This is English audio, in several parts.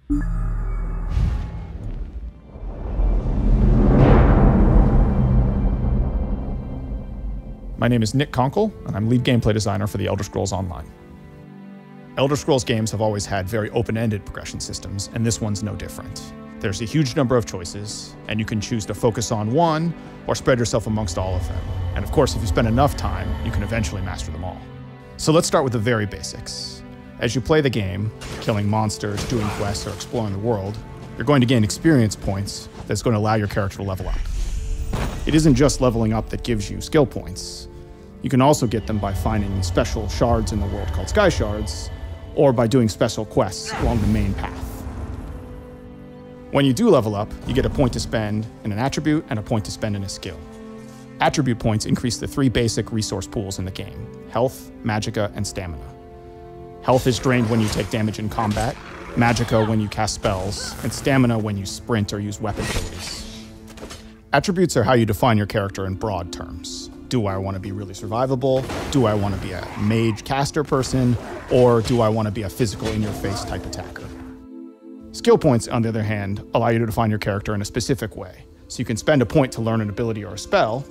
My name is Nick Conkle, and I'm lead gameplay designer for the Elder Scrolls Online. Elder Scrolls games have always had very open-ended progression systems, and this one's no different. There's a huge number of choices, and you can choose to focus on one or spread yourself amongst all of them. And of course, if you spend enough time, you can eventually master them all. So let's start with the very basics. As you play the game, killing monsters, doing quests, or exploring the world, you're going to gain experience points that's going to allow your character to level up. It isn't just leveling up that gives you skill points. You can also get them by finding special shards in the world called sky shards, or by doing special quests along the main path. When you do level up, you get a point to spend in an attribute and a point to spend in a skill. Attribute points increase the three basic resource pools in the game: health, magicka, and stamina. Health is drained when you take damage in combat, magicka when you cast spells, and stamina when you sprint or use weapon abilities. Attributes are how you define your character in broad terms. Do I want to be really survivable? Do I want to be a mage caster person? Or do I want to be a physical in-your-face type attacker? Skill points, on the other hand, allow you to define your character in a specific way. So you can spend a point to learn an ability or a spell,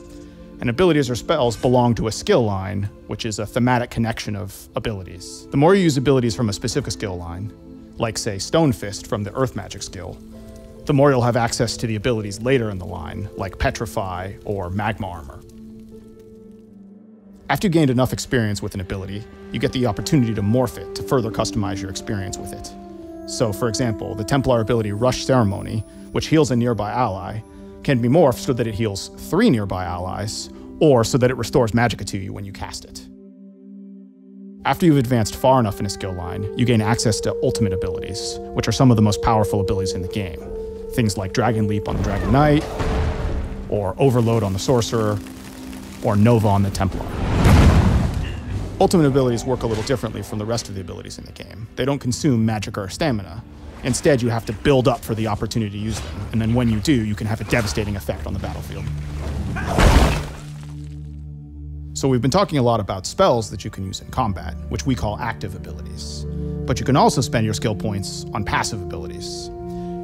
and abilities or spells belong to a skill line, which is a thematic connection of abilities. The more you use abilities from a specific skill line, like say Stone Fist from the Earth Magic skill, the more you'll have access to the abilities later in the line, like Petrify or Magma Armor. After you gained enough experience with an ability, you get the opportunity to morph it to further customize your experience with it. So, for example, the Templar ability Rush Ceremony, which heals a nearby ally, can be morphed so that it heals 3 nearby allies, or so that it restores magicka to you when you cast it. After you've advanced far enough in a skill line, you gain access to ultimate abilities, which are some of the most powerful abilities in the game. Things like Dragon Leap on the Dragon Knight, or Overload on the Sorcerer, or Nova on the Templar. Ultimate abilities work a little differently from the rest of the abilities in the game. They don't consume magicka or stamina. Instead, you have to build up for the opportunity to use them, and then when you do, you can have a devastating effect on the battlefield. So we've been talking a lot about spells that you can use in combat, which we call active abilities. But you can also spend your skill points on passive abilities.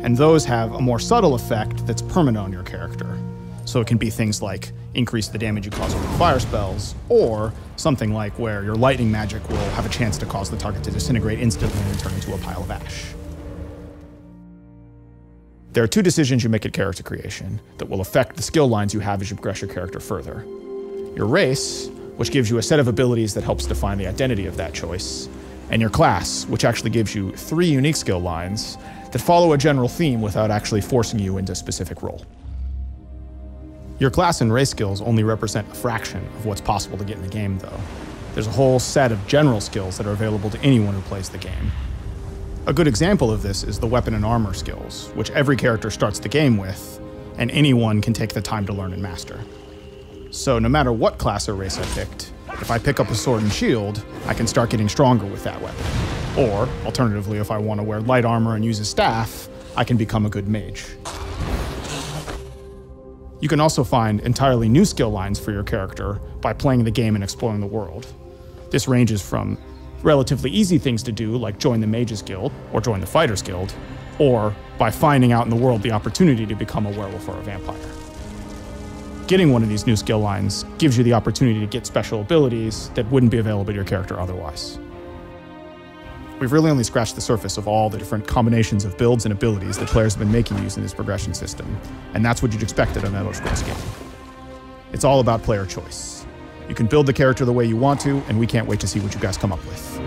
And those have a more subtle effect that's permanent on your character. So it can be things like increase the damage you cause with fire spells, or something like where your lightning magic will have a chance to cause the target to disintegrate instantly and turn into a pile of ash. There are 2 decisions you make at character creation that will affect the skill lines you have as you progress your character further. Your race, which gives you a set of abilities that helps define the identity of that choice, and your class, which actually gives you 3 unique skill lines that follow a general theme without actually forcing you into a specific role. Your class and race skills only represent a fraction of what's possible to get in the game, though. There's a whole set of general skills that are available to anyone who plays the game. A good example of this is the weapon and armor skills, which every character starts the game with, and anyone can take the time to learn and master. So no matter what class or race I picked, if I pick up a sword and shield, I can start getting stronger with that weapon. Or, alternatively, if I want to wear light armor and use a staff, I can become a good mage. You can also find entirely new skill lines for your character by playing the game and exploring the world. This ranges from relatively easy things to do, like join the Mages Guild or join the Fighters Guild, or by finding out in the world the opportunity to become a werewolf or a vampire. Getting one of these new skill lines gives you the opportunity to get special abilities that wouldn't be available to your character otherwise. We've really only scratched the surface of all the different combinations of builds and abilities that players have been making using this progression system, and that's what you'd expect at an Elder Scrolls game. It's all about player choice. You can build the character the way you want to, and we can't wait to see what you guys come up with.